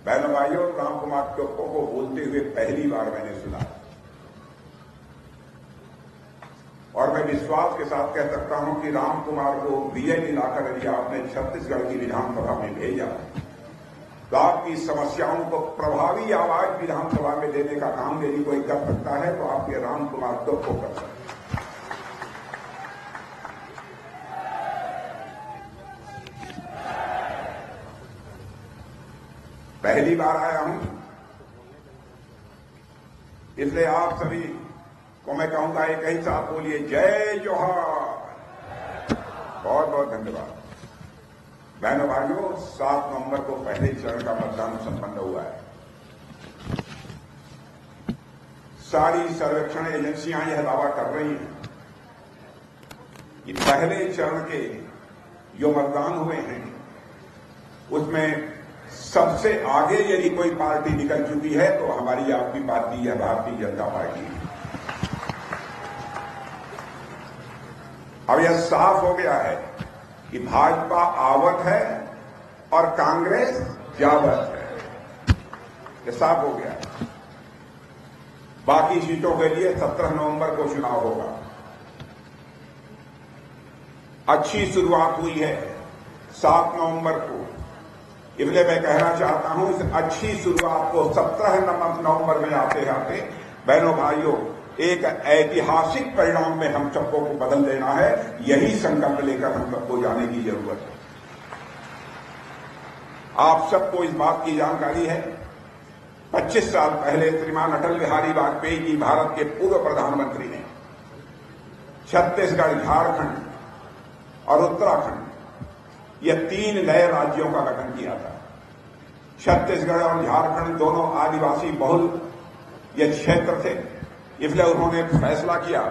बहनों भाइयों, राम कुमार टोप्पो को बोलते हुए पहली बार मैंने सुना और मैं विश्वास के साथ कह सकता हूं कि राम कुमार को विजय दिलाकर यदि आपने छत्तीसगढ़ की विधानसभा में भेजा तो आपकी समस्याओं को प्रभावी आवाज विधानसभा में देने का काम यदि कोई कर सकता है तो आप ये राम कुमार टोप्पो कर सकते हैं। पहली बार आया हूं, इसलिए आप सभी को मैं कहूंगा एक ही साथ बोलिए जय जोहार। बहुत बहुत धन्यवाद। बहनों भाइयों, 7 नवंबर को पहले चरण का मतदान संपन्न हुआ है। सारी सर्वेक्षण एजेंसियां यह दावा कर रही हैं कि पहले चरण के जो मतदान हुए हैं उसमें सबसे आगे यदि कोई पार्टी निकल चुकी है तो हमारी आपकी पार्टी या भारतीय जनता पार्टी है। अब यह साफ हो गया है कि भाजपा आवत है और कांग्रेस जावत है। यह साफ हो गया है। बाकी सीटों के लिए 17 नवंबर को चुनाव होगा। अच्छी शुरुआत हुई है 7 नवंबर को, इसलिए मैं कहना चाहता हूं इस अच्छी शुरुआत को 17 नवंबर में आते आते बहनों भाइयों एक ऐतिहासिक परिणाम में हम सबको को बदल देना है। यही संकल्प लेकर हम सबको जाने की जरूरत है। आप सबको इस बात की जानकारी है 25 साल पहले श्रीमान अटल बिहारी वाजपेयी जी भारत के पूर्व प्रधानमंत्री ने छत्तीसगढ़, झारखंड और उत्तराखंड ये 3 नए राज्यों का गठन किया था। छत्तीसगढ़ और झारखंड दोनों आदिवासी बहुल ये क्षेत्र थे, इसलिए उन्होंने फैसला किया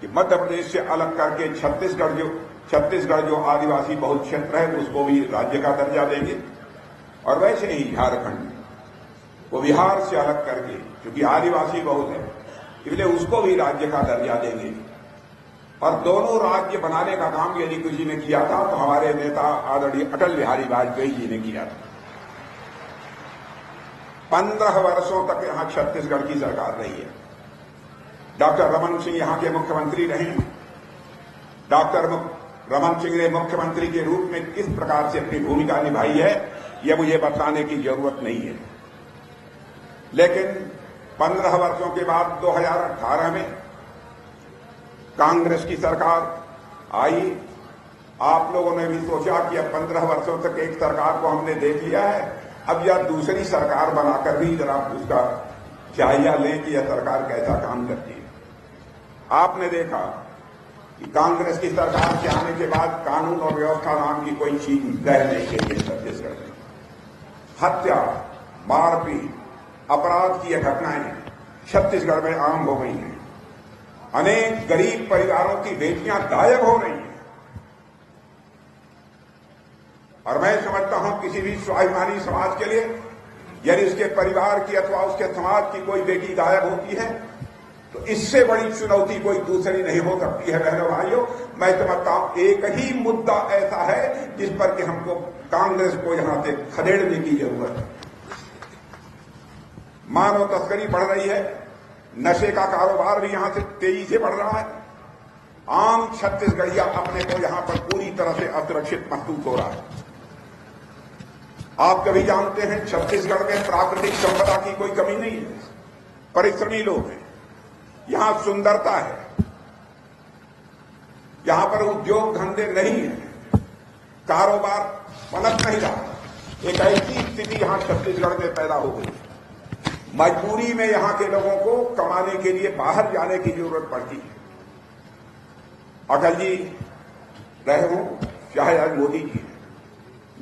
कि मध्य प्रदेश से अलग करके छत्तीसगढ़ जो आदिवासी बहुल क्षेत्र है उसको भी राज्य का दर्जा देंगे और वैसे ही झारखंड वो बिहार से अलग करके, क्योंकि आदिवासी बहुल है इसलिए उसको भी राज्य का दर्जा देंगे। और दोनों राज्य बनाने का काम यदि किसी ने किया था तो हमारे नेता आदरणीय अटल बिहारी वाजपेयी जी ने किया था। 15 वर्षों तक यहां छत्तीसगढ़ की सरकार रही है। डॉक्टर रमन सिंह यहां के मुख्यमंत्री रहे। डॉक्टर रमन सिंह ने मुख्यमंत्री के रूप में किस प्रकार से अपनी भूमिका निभाई है यह मुझे बताने की जरूरत नहीं है। लेकिन 15 वर्षों के बाद 2018 में कांग्रेस की सरकार आई। आप लोगों ने भी सोचा कि अब 15 वर्षों तक एक सरकार को हमने देख लिया है, अब यह दूसरी सरकार बनाकर भी जरा उसका जायजा लें कि यह सरकार कैसा काम करती है। आपने देखा कि कांग्रेस की सरकार के आने के बाद कानून और व्यवस्था नाम की कोई चीज रह नहीं गई है छत्तीसगढ़ में। हत्या, मारपीट, अपराध की घटनाएं छत्तीसगढ़ में आम हो गई हैं। अनेक गरीब परिवारों की बेटियां गायब हो रही हैं और मैं समझता हूं किसी भी स्वाभिमानी समाज के लिए यदि उसके परिवार की अथवा उसके समाज की कोई बेटी गायब होती है तो इससे बड़ी चुनौती कोई दूसरी नहीं हो सकती है। बहनों भाइयों, मैं समझता हूं एक ही मुद्दा ऐसा है जिस पर कि हमको कांग्रेस को यहां से खदेड़ने की जरूरत है। मानव तस्करी बढ़ रही है, नशे का कारोबार भी यहां से तेजी से बढ़ रहा है। आम छत्तीसगढ़िया अपने को यहां पर पूरी तरह से असुरक्षित महसूस हो रहा है। आप कभी जानते हैं छत्तीसगढ़ में प्राकृतिक संपदा की कोई कमी नहीं है। परिश्रमी लोग हैं, यहां सुंदरता है, यहां पर उद्योग धंधे नहीं है, कारोबार पनप नहीं रहा। एक ऐसी स्थिति यहां छत्तीसगढ़ में पैदा हो गई। मजबूरी में यहां के लोगों को कमाने के लिए बाहर जाने की जरूरत पड़ती है। अटल जी रहे हों चाहे आज मोदी जी,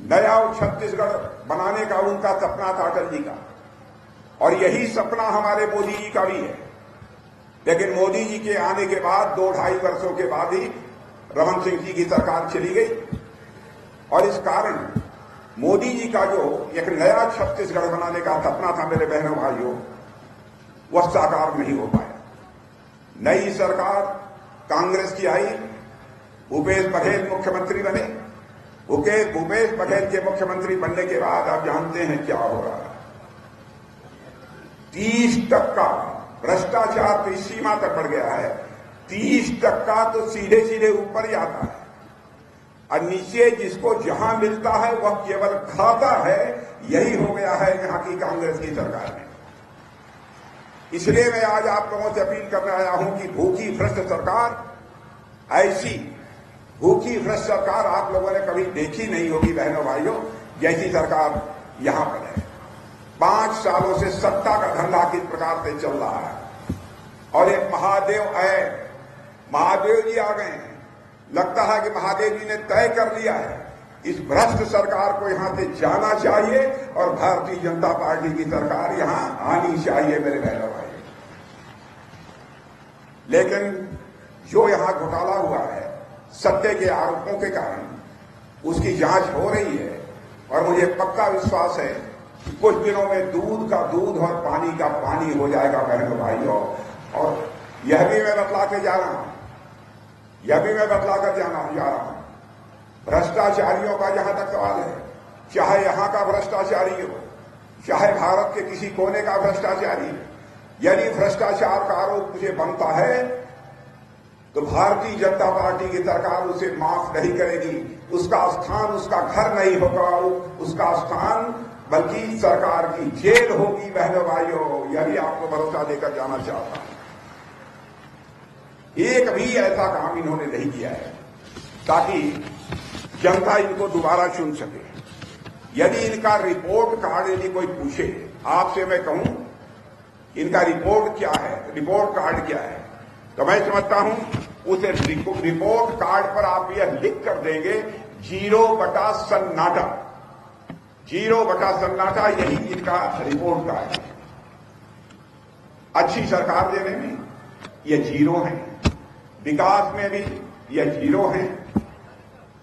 नया छत्तीसगढ़ बनाने का उनका सपना था अटल जी का, और यही सपना हमारे मोदी जी का भी है। लेकिन मोदी जी के आने के बाद 2-2.5 वर्षों के बाद ही रमन सिंह जी की सरकार चली गई और इस कारण मोदी जी का जो एक नया छत्तीसगढ़ बनाने का सपना था मेरे बहनों भाइयों, वह साकार नहीं हो पाया। नई सरकार कांग्रेस की आई, भूपेश बघेल मुख्यमंत्री बने। भूपेश बघेल के मुख्यमंत्री बनने के बाद आप जानते हैं क्या हो रहा है। 30% भ्रष्टाचार तो इस सीमा तक बढ़ गया है, 30% तो सीधे सीधे ऊपर ही आता है और नीचे जिसको जहां मिलता है वह केवल खाता है। यही हो गया है यहां की कांग्रेस की सरकार में। इसलिए मैं आज आप लोगों से अपील करने आया हूं कि भूखी भ्रष्ट सरकार, ऐसी भूखी भ्रष्ट सरकार आप लोगों ने कभी देखी नहीं होगी बहनों भाइयों, जैसी सरकार यहां पर है। 5 सालों से सत्ता का धंधा किस प्रकार से चल रहा है और एक महादेव आए, महादेव जी आ गए हैं। लगता है कि महादेव जी ने तय कर लिया है इस भ्रष्ट सरकार को यहां से जाना चाहिए और भारतीय जनता पार्टी की सरकार यहां आनी चाहिए मेरे बहनों भाई। लेकिन जो यहां घोटाला हुआ है सत्य के आरोपों के कारण, उसकी जांच हो रही है और मुझे पक्का विश्वास है कि कुछ दिनों में दूध का दूध और पानी का पानी हो जाएगा बहनों भाइयों। और यह भी मैं बतला के जा रहा हूं, यह भी मैं बतला कर जा रहा हूं, भ्रष्टाचारियों का जहां तक सवाल है, चाहे यहां का भ्रष्टाचारी हो, चाहे भारत के किसी कोने का भ्रष्टाचारी हो, यदि भ्रष्टाचार का आरोप मुझे बनता है तो भारतीय जनता पार्टी की सरकार उसे माफ नहीं करेगी। उसका स्थान उसका घर नहीं होगा, उसका स्थान बल्कि सरकार की जेल होगी बहनों भाइयों। यह भी आपको भरोसा देकर जाना चाहता हूं। एक भी ऐसा काम इन्होंने नहीं किया है ताकि जनता इनको दोबारा चुन सके। यदि इनका रिपोर्ट कार्ड यदि कोई पूछे, आपसे मैं कहूं इनका रिपोर्ट क्या है, रिपोर्ट कार्ड क्या है, तो मैं समझता हूं उस रिपोर्ट कार्ड पर आप यह लिख कर देंगे 0 सन्नाटा, 0 सन्नाटा, यही इनका रिपोर्ट कार्ड है। अच्छी सरकार देने में ये 0 है, विकास में भी ये 0 है।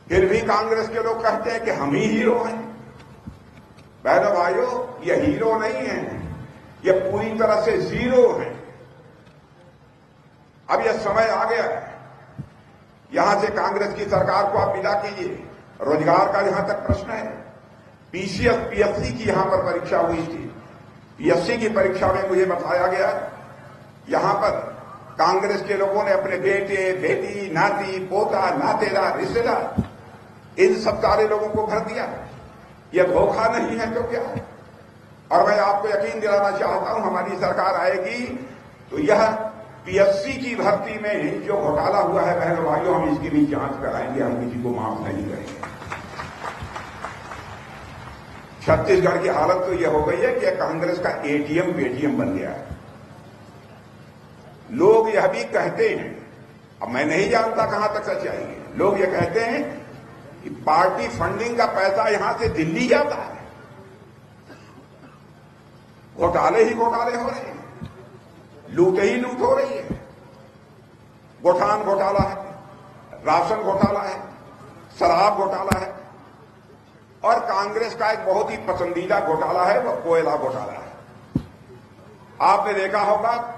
फिर भी कांग्रेस के लोग कहते हैं कि हम ही हीरो हैं। बहनों भाइयों, ये हीरो नहीं है, ये पूरी तरह से 0 है। अब यह समय आ गया है, यहां से कांग्रेस की सरकार को आप विदा कीजिए। रोजगार का जहां तक प्रश्न है, पीएससी की यहां पर परीक्षा हुई थी, पीएससी की परीक्षा में मुझे बताया गया यहां पर कांग्रेस के लोगों ने अपने बेटे, बेटी, नाती, पोता, नातेदार, रिश्तेदार, इन सब सारे लोगों को भर दिया। यह धोखा नहीं है तो क्या है? और मैं आपको यकीन दिलाना चाहता हूं, हमारी सरकार आएगी तो यह पीएससी की भर्ती में जो घोटाला हुआ है बहनों भाइयों, हम इसकी भी जांच कराएंगे, हम किसी को माफ नहीं करेंगे। छत्तीसगढ़ की हालत तो यह हो गई है कि कांग्रेस का एटीएम पेटीएम बन गया है। लोग यह भी कहते हैं, अब मैं नहीं जानता कहां तक सच्चाई है, लोग यह कहते हैं कि पार्टी फंडिंग का पैसा यहां से दिल्ली जाता है। घोटाले ही घोटाले हो रहे हैं, लूट ही लूट हो रही है। गोठान घोटाला है, राशन घोटाला है, शराब घोटाला है और कांग्रेस का एक बहुत ही पसंदीदा घोटाला है, वह कोयला घोटाला है। आपने देखा होगा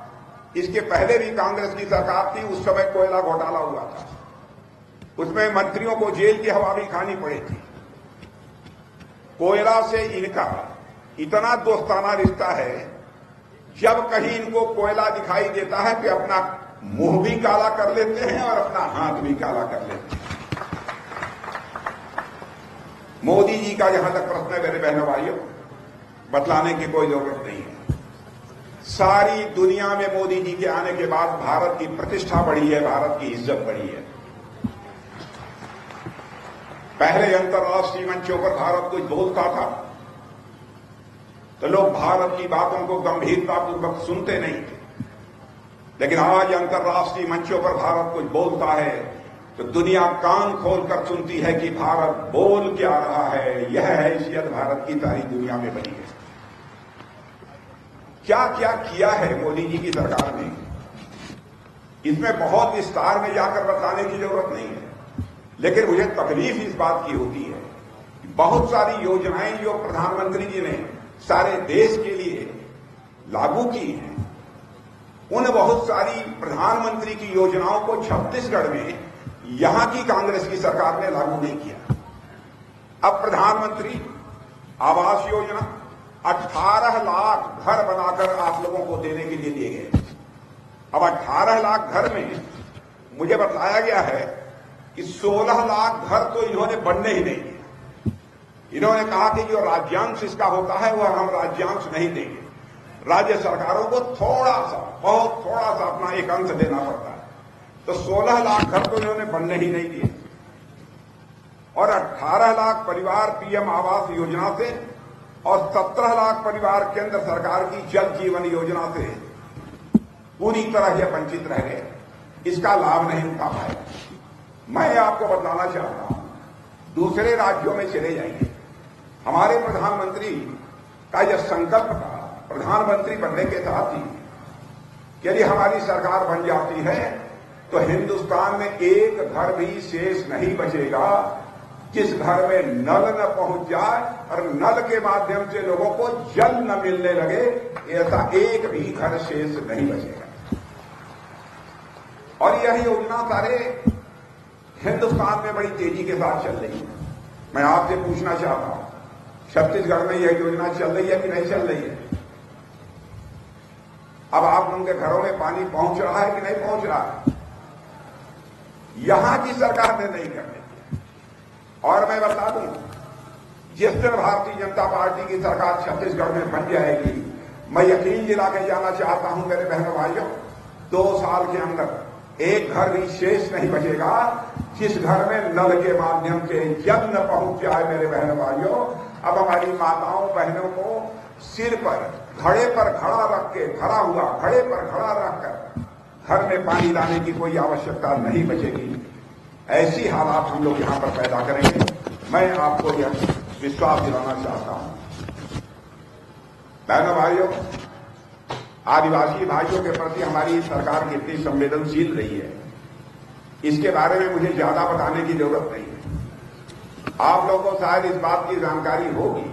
इसके पहले भी कांग्रेस की सरकार थी, उस समय कोयला घोटाला हुआ था, उसमें मंत्रियों को जेल की हवा भी खानी पड़ी थी। कोयला से इनका इतना दोस्ताना रिश्ता है, जब कहीं इनको कोयला दिखाई देता है कि अपना मुंह भी काला कर लेते हैं और अपना हाथ भी काला कर लेते हैं। मोदी जी का जहां तक प्रश्न है मेरे बहनों भाइयों, बतलाने की कोई जरूरत नहीं है। सारी दुनिया में मोदी जी के आने के बाद भारत की प्रतिष्ठा बढ़ी है, भारत की इज्जत बढ़ी है। पहले अंतर्राष्ट्रीय मंचों पर भारत कुछ बोलता था तो लोग भारत की बातों को गंभीरतापूर्वक सुनते नहीं थे, लेकिन आज अंतर्राष्ट्रीय मंचों पर भारत कुछ बोलता है तो दुनिया कान खोलकर सुनती है कि भारत बोल क्या रहा है। यह हैसियत भारत की सारी दुनिया में बनी है। क्या क्या किया है मोदी जी की सरकार ने, इसमें बहुत विस्तार में जाकर बताने की जरूरत नहीं है, लेकिन मुझे तकलीफ इस बात की होती है कि बहुत सारी योजनाएं जो प्रधानमंत्री जी ने सारे देश के लिए लागू की हैं, उन बहुत सारी प्रधानमंत्री की योजनाओं को छत्तीसगढ़ में यहां की कांग्रेस की सरकार ने लागू नहीं किया। अब प्रधानमंत्री आवास योजना, 18 लाख घर बनाकर आप लोगों को देने के लिए दिए गए। अब 18 लाख घर में मुझे बताया गया है कि 16 लाख घर तो इन्होंने बनने ही नहीं दिए। इन्होंने कहा कि जो राज्यांश इसका होता है वह हम राज्यांश नहीं देंगे, राज्य सरकारों को थोड़ा सा, बहुत थोड़ा सा अपना एक अंश देना पड़ता है। तो 16 लाख घर तो इन्होंने बनने ही नहीं दिए और 18 लाख परिवार पीएम आवास योजना से और 17 लाख परिवार केंद्र सरकार की जल जीवन योजना से पूरी तरह ये वंचित रह गए, इसका लाभ नहीं उठा पाए। मैं आपको बताना चाहता हूं, दूसरे राज्यों में चले जाइए, हमारे प्रधानमंत्री का यह संकल्प था प्रधानमंत्री बनने के साथ ही यदि हमारी सरकार बन जाती है तो हिंदुस्तान में एक घर भी शेष नहीं बचेगा जिस घर में नल न पहुंच जाए और नल के माध्यम से लोगों को जल न मिलने लगे, ऐसा एक भी घर शेष नहीं बचेगा। और यह योजना सारे हिंदुस्तान में बड़ी तेजी के साथ चल रही है। मैं आपसे पूछना चाहता हूं, छत्तीसगढ़ में यह योजना चल रही है कि नहीं चल रही है? अब आप लोगों के घरों में पानी पहुंच रहा है कि नहीं पहुंच रहा है? यहां की सरकार ने नहीं करने दिया। और मैं बता दूं, जिस दिन भारतीय जनता पार्टी की सरकार छत्तीसगढ़ में बन जाएगी, मैं यकीन दिला के जाना चाहता हूं मेरे बहनों भाइयों, 2 साल के अंदर एक घर भी शेष नहीं बचेगा जिस घर में नल के माध्यम से जल न पहुंच जाए। मेरे बहनों भाइयों, अब हमारी माताओं बहनों को सिर पर घड़े पर खड़ा रख के, भरा हुआ घड़े पर खड़ा रखकर घर में पानी लाने की कोई आवश्यकता नहीं बचेगी। ऐसी हालात हम लोग यहां पर पैदा करेंगे। मैं आपको यह विश्वास दिलाना चाहता हूं। बहनों भाइयों, आदिवासी भाइयों के प्रति हमारी सरकार कितनी संवेदनशील रही है, इसके बारे में मुझे ज्यादा बताने की जरूरत नहीं है। आप लोगों को शायद इस बात की जानकारी होगी,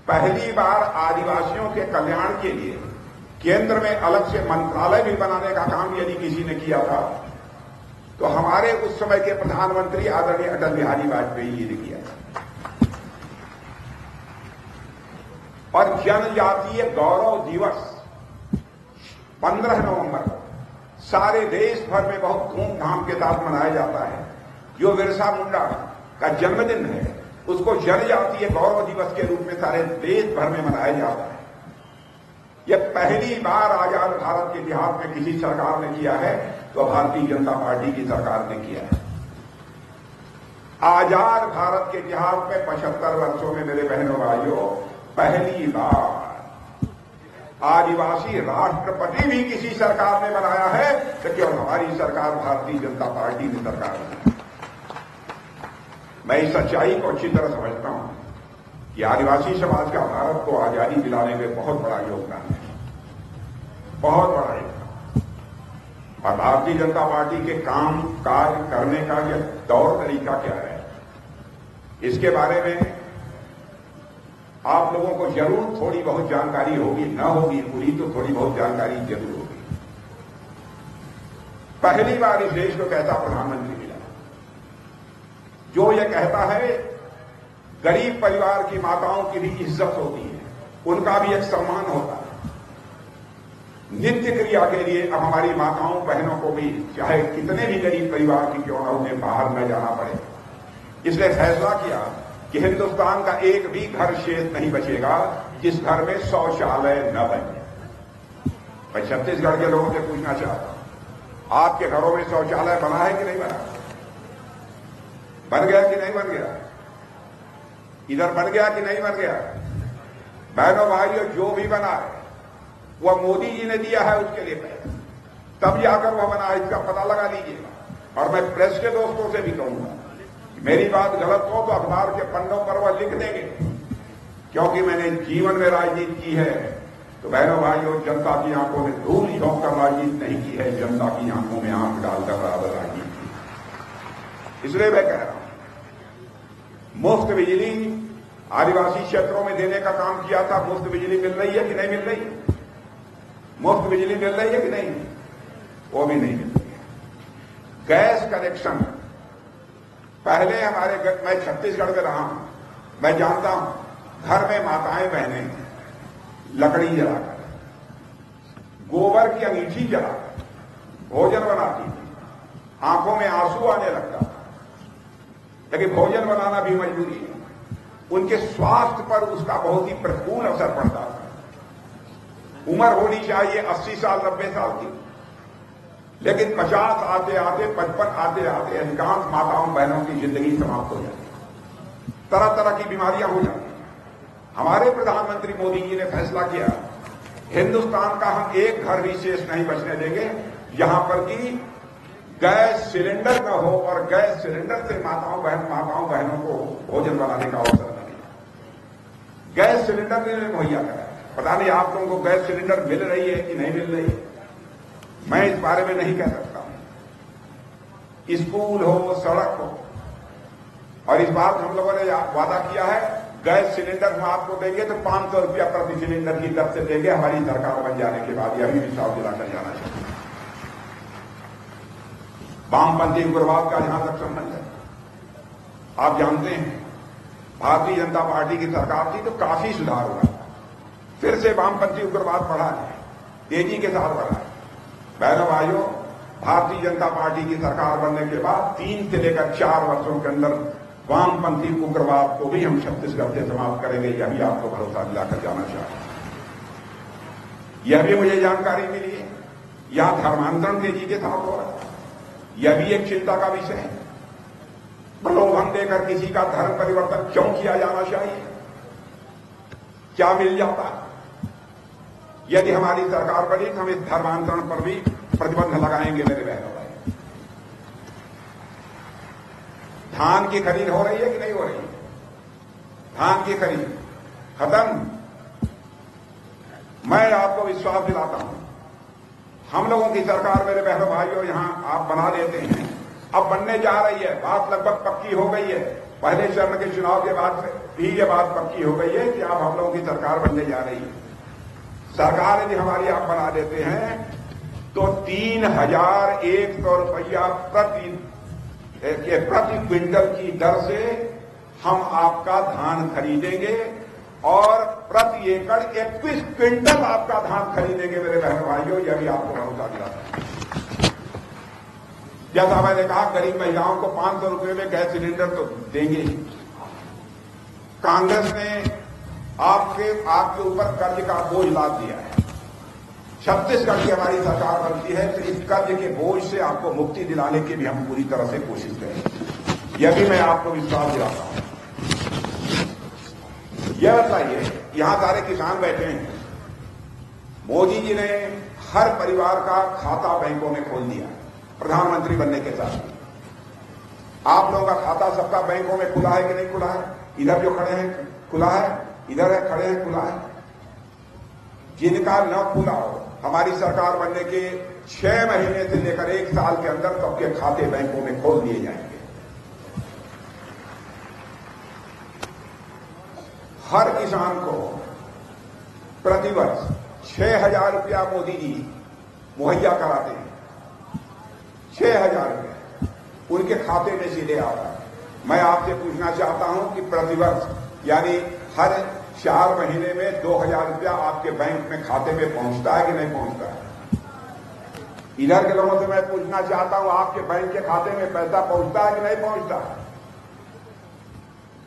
पहली बार आदिवासियों के कल्याण के लिए केंद्र में अलग से मंत्रालय भी बनाने का काम यदि किसी ने किया था तो हमारे उस समय के प्रधानमंत्री आदरणीय अटल बिहारी वाजपेयी जी ने किया था। और जनजातीय गौरव दिवस 15 नवंबर को सारे देश भर में बहुत धूमधाम के साथ मनाया जाता है। जो बिरसा मुंडा का जन्मदिन है उसको जनजातीय गौरव दिवस के रूप में सारे देश भर में मनाया जाता है। यह पहली बार आजाद भारत के इतिहास में किसी सरकार ने किया है तो भारतीय जनता पार्टी की सरकार ने किया है। आजाद भारत के इतिहास में 75 वर्षों में मेरे बहनों भाइयों पहली बार आदिवासी राष्ट्रपति भी किसी सरकार ने बनाया है तो क्यों हमारी सरकार भारतीय जनता पार्टी ने सरकार बनाई। मैं इस सच्चाई को अच्छी तरह समझता हूं कि आदिवासी समाज का भारत को आजादी दिलाने में बहुत बड़ा योगदान है, बहुत बड़ा योगदान। और भारतीय जनता पार्टी के काम काज करने का यह तौर तरीका क्या है, इसके बारे में आप लोगों को जरूर थोड़ी बहुत जानकारी होगी, न होगी पूरी तो थोड़ी बहुत जानकारी जरूर होगी। पहली बार इस देश को कैसा प्रधानमंत्री मिला जो ये कहता है गरीब परिवार की माताओं की भी इज्जत होती है, उनका भी एक सम्मान होता है। नित्य क्रिया के लिए अब हमारी माताओं बहनों को भी चाहे कितने भी गरीब परिवार की क्यों न उन्हें बाहर न जाना पड़े। इसलिए फैसला किया कि हिंदुस्तान का एक भी घर शेष नहीं बचेगा जिस घर में शौचालय न बने। मैं छत्तीसगढ़ के लोगों से पूछना चाहता हूं, आपके घरों में शौचालय बना है कि नहीं बना? बन गया कि नहीं बन गया? इधर बन गया कि नहीं बन गया? बहनों भाइयों, जो भी बना है वह मोदी जी ने दिया है उसके लिए पैसा, तब जाकर वह बना है, इसका पता लगा लीजिएगा। और मैं प्रेस के दोस्तों से भी कहूंगा, मेरी बात गलत हो तो अखबार के पन्नों पर वह लिख देंगे, क्योंकि मैंने जीवन में राजनीति की है तो बहनों भाइयों जनता की आंखों में धूल झोंक कर राजनीति नहीं की है, जनता की आंखों में आंख डालकर राजनीति की। इसलिए मैं कह रहा हूं, मुफ्त बिजली आदिवासी क्षेत्रों में देने का काम किया था। मुफ्त बिजली मिल रही है कि नहीं मिल रही? मुफ्त बिजली मिल रही है कि नहीं? वो भी नहीं मिल रही है। गैस कनेक्शन पहले हमारे, मैं छत्तीसगढ़ में रहा हूं, मैं जानता हूं, घर में माताएं बहनें लकड़ी जलाकर, गोबर की अंगीठी जलाकर भोजन बनाती थी। आंखों में आंसू आने लगता था, लेकिन भोजन बनाना भी मजबूरी है। उनके स्वास्थ्य पर उसका बहुत ही प्रतिकूल असर पड़ता था। उम्र होनी चाहिए 80 साल 90 साल की, लेकिन 50 आते आते 55 आते आते अधिकांश माताओं बहनों की जिंदगी समाप्त हो जाती, तरह तरह की बीमारियां हो जाती। हमारे प्रधानमंत्री मोदी जी ने फैसला किया, हिंदुस्तान का हम एक घर भी शेष नहीं बचने देंगे जहां पर कि गैस सिलेंडर न हो और गैस सिलेंडर से माताओं बहनों को भोजन बनाने का अवसर न मिले। गैस सिलेंडर ने मुहैया कराया। पता नहीं आप लोगों को गैस सिलेंडर मिल रही है कि नहीं मिल रही है, मैं इस बारे में नहीं कह सकता हूं। स्कूल हो, सड़क हो, और इस बार हम लोगों ने वादा किया है गैस सिलेंडर हम आपको देंगे तो 500 रुपया प्रति सिलेंडर की दर से देंगे हमारी सरकार बन जाने के बाद। यह भी विश्वास दिलाकर जाना चाहिए। वामपंथी उग्रवाद का जहां तक संबंध है, आप जानते हैं भारतीय जनता पार्टी की सरकार थी तो काफी सुधार हुआ। फिर से वामपंथी उग्रवाद बढ़ा है, तेजी के साथ बढ़ा है। बहनों भाइयों, भारतीय जनता पार्टी की सरकार बनने के बाद 3 से लेकर 4 वर्षों के अंदर वामपंथी उग्रवाद को भी हम छत्तीसगढ़ से समाप्त करेंगे। यह भी आपको भरोसा दिलाकर जाना चाहिए। यह भी मुझे जानकारी मिली है यहां धर्मांतरण तेजी के साथ हो रहा है। यह भी एक चिंता का विषय है। प्रलोभन देकर किसी का धर्म परिवर्तन क्यों किया जाना चाहिए? क्या मिल जाता? यदि हमारी सरकार बनी तो हम इस धर्मांतरण पर भी प्रतिबंध लगाएंगे। मेरे बहनों भाई, धान की खरीद हो रही है कि नहीं हो रही है? धान की खरीद खत्म। मैं आपको विश्वास दिलाता हूं, हम लोगों की सरकार मेरे बहनों भाइयों यहां आप बना देते हैं, अब बनने जा रही है। बात लगभग पक्की हो गई है। पहले चरण के चुनाव के बाद भी ये बात पक्की हो गई है कि अब हम लोगों की सरकार बनने जा रही है। सरकार यदि हमारी आप बना देते हैं तो 3,100 रुपया प्रति क्विंटल की दर से हम आपका धान खरीदेंगे और प्रति एकड़ 21 क्विंटल आपका धान खरीदेंगे। मेरे बहन भाइयों, यह भी आपको भरोसा दिलाता है। जैसा मैंने कहा, गरीब महिलाओं को 500 रुपये में गैस सिलेंडर तो देंगे ही। कांग्रेस ने आपके ऊपर कर्ज का बोझ लाद दिया है। छत्तीसगढ़ की हमारी सरकार बनती है तो इस कर्ज के बोझ से आपको मुक्ति दिलाने की भी हम पूरी तरह से कोशिश करेंगे। यह भी मैं आपको विश्वास दिलाता हूं। यह बताइए, यहां सारे किसान बैठे हैं। मोदी जी ने हर परिवार का खाता बैंकों में खोल दिया प्रधानमंत्री बनने के साथ। आप लोगों का खाता सबका बैंकों में खुला है कि नहीं खुला है? इधर जो खड़े हैं खुला है, इधर है खड़े हैं खुला है। जिनका न खुला हो, हमारी सरकार बनने के 6 महीने से लेकर 1 साल के अंदर सबके खाते बैंकों में खोल दिए जाएंगे। हर किसान को प्रतिवर्ष 6,000 रुपया मोदी जी मुहैया कराते हैं। 6,000 रुपया उनके खाते में सीधे आता है। मैं आपसे पूछना चाहता हूं कि प्रतिवर्ष यानी हर 4 महीने में 2,000 रुपया आपके बैंक में खाते में पहुंचता है कि नहीं पहुंचता है? इधर के लोगों से मैं पूछना चाहता हूं, आपके बैंक के खाते में पैसा पहुंचता है कि नहीं पहुंचता है?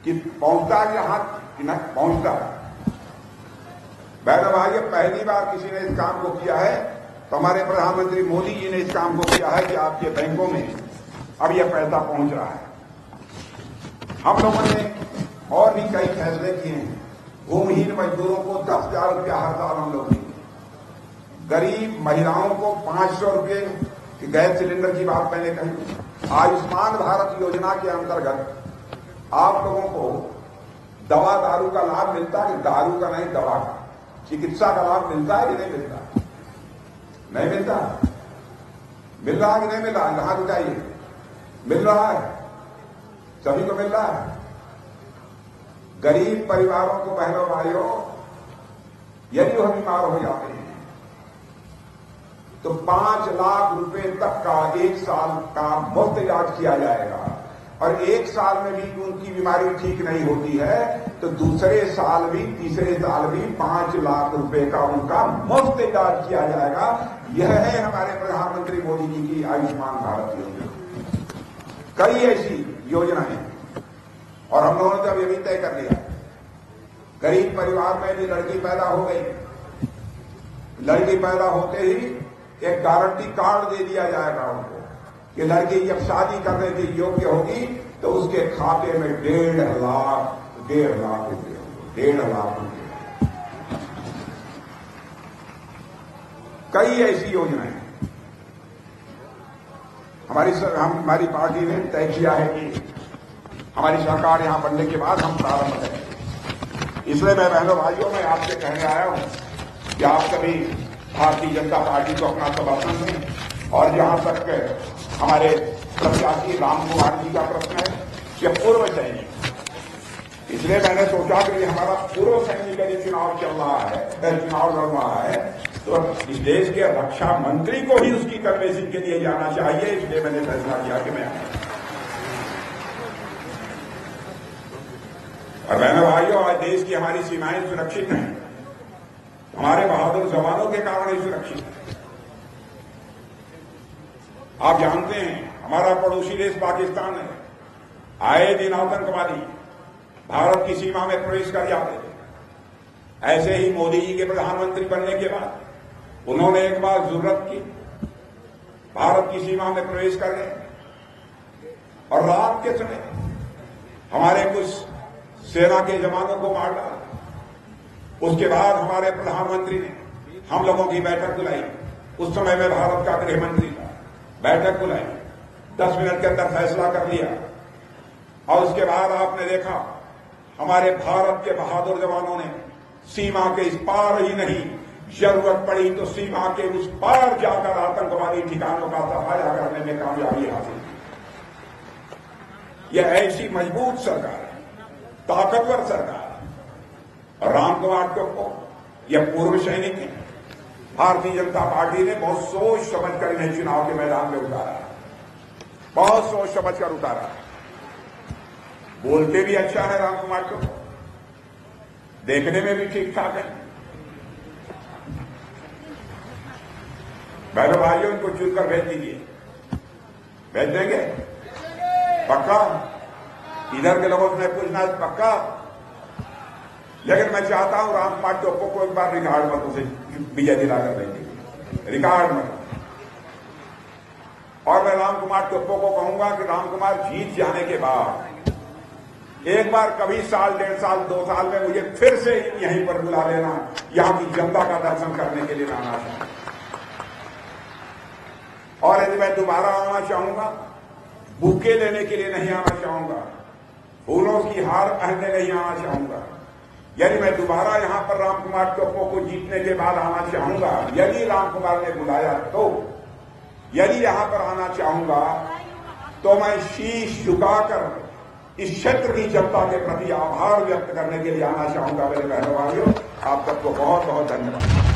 कि पहुंचता है कि हाथ कि नहीं पहुंचता है? बहनों भाई, पहली बार किसी ने इस काम को किया है तो हमारे प्रधानमंत्री मोदी जी ने इस काम को किया है कि आपके बैंकों में अब यह पैसा पहुंच रहा है। हम लोगों ने और भी कई फैसले किए हैं। भूमिहीन मजदूरों को 10,000 रुपया हर साल हम लोग देंगे। गरीब महिलाओं को 500 रुपये की गैस सिलेंडर की बात मैंने कही। आयुष्मान भारत योजना के अंतर्गत आप लोगों को दवा दारू का लाभ मिलता है कि दारू का नहीं, दवा का, चिकित्सा का लाभ मिलता है कि नहीं मिलता? नहीं मिलता। मिल रहा है कि नहीं मिल रहा? कहां बताइए? मिल रहा है, सभी को मिल रहा है। गरीब परिवारों को बहनों भाइयों, यदि वह बीमार हो जाते हैं तो 5 लाख रुपए तक का 1 साल का मुफ्त इलाज किया जाएगा। और एक साल में भी उनकी बीमारी ठीक नहीं होती है तो दूसरे साल भी तीसरे साल भी 5 लाख रुपए का उनका मुफ्त इलाज किया जाएगा। यह है हमारे प्रधानमंत्री मोदी जी की आयुष्मान भारत योजना। कई ऐसी योजनाएं और हम लोगों ने जब ये भी तय कर लिया, गरीब परिवार में भी लड़की पैदा हो गई, लड़की पैदा होते ही एक गारंटी कार्ड दे दिया जाएगा उनको कि लड़की जब शादी करने के योग्य होगी तो उसके खाते में 1.5 लाख रुपये, 1.5 लाख रुपये। कई ऐसी योजनाएं हमारी पार्टी ने तय किया है कि हमारी सरकार यहां बनने के बाद हम प्रारंभ करेंगे। इसलिए मैं बहनों भाइयों में आपसे कहने आया हूं कि आप सभी भारतीय जनता पार्टी को अपना समर्थन दें। और जहां तक हमारे प्रत्याशी राम कुमार जी का प्रश्न है, यह पूर्व सैनिक, इसलिए मैंने सोचा कि हमारा पूर्व सैनिक का जो चुनाव चल रहा है, चुनाव लड़ रहा है, तो इस देश के रक्षा मंत्री को ही उसकी कन्वेंसिंग के लिए जाना चाहिए। इसलिए मैंने फैसला किया कि मैं और बहनों भाइयों, आज देश की हमारी सीमाएं सुरक्षित हैं, हमारे बहादुर जवानों के कारण ही सुरक्षित है। आप जानते हैं हमारा पड़ोसी देश पाकिस्तान है, आए दिन आतंकवादी भारत की सीमा में प्रवेश कर जाते थे। ऐसे ही मोदी जी के प्रधानमंत्री बनने के बाद उन्होंने एक बार जरूरत की भारत की सीमा में प्रवेश करने, और रात के समय हमारे कुछ सेना के जवानों को मार डाला। उसके बाद हमारे प्रधानमंत्री ने हम लोगों की बैठक बुलाई। उस समय में भारत का गृह मंत्री था, बैठक बुलाई, 10 मिनट के अंदर फैसला कर लिया। और उसके बाद आपने देखा हमारे भारत के बहादुर जवानों ने सीमा के इस पार ही नहीं, जरूरत पड़ी तो सीमा के उस पार जाकर आतंकवादी ठिकानों का सफाया करने में कामयाबी हासिल की। यह ऐसी मजबूत सरकार है, ताकतवर सरकार है। और राम कुमार को यह पूर्व सैनिक है। भारतीय जनता पार्टी ने बहुत सोच समझ कर इन्हें चुनाव के मैदान में उतारा, बहुत सोच समझ कर उतारा। बोलते भी अच्छा है राम कुमार को, देखने में भी ठीक ठाक है। बहनों भाइयों, इनको चुनकर भेज दीजिए, भेज देंगे पक्का। इधर के लोगों से पूछना पक्का, लेकिन मैं चाहता हूं राम कुमार टोप्पो को एक बार रिकॉर्ड मतों से विजय दिलाकर देंगे, रिकॉर्ड मत। और मैं राम कुमार टोप्पो को कहूंगा कि राम कुमार जीत जाने के बाद एक बार कभी साल, 1.5 साल, 2 साल में मुझे फिर से यहीं पर बुला लेना, यहां की जनता का दर्शन करने के लिए आना चाहिए। और यदि मैं दोबारा आना चाहूंगा, बुके लेने के लिए नहीं आना चाहूंगा, फूलों की हार पहनने नहीं आना चाहूंगा। यदि मैं दोबारा यहां पर राम कुमार टोप्पो को जीतने के बाद आना चाहूंगा, यदि राम कुमार ने बुलाया तो, यदि यहां पर आना चाहूंगा तो मैं शीश झुकाकर इस क्षेत्र की जनता के प्रति आभार व्यक्त करने के लिए आना चाहूंगा। मेरे बहनों भाइयों, आप सबको बहुत बहुत धन्यवाद।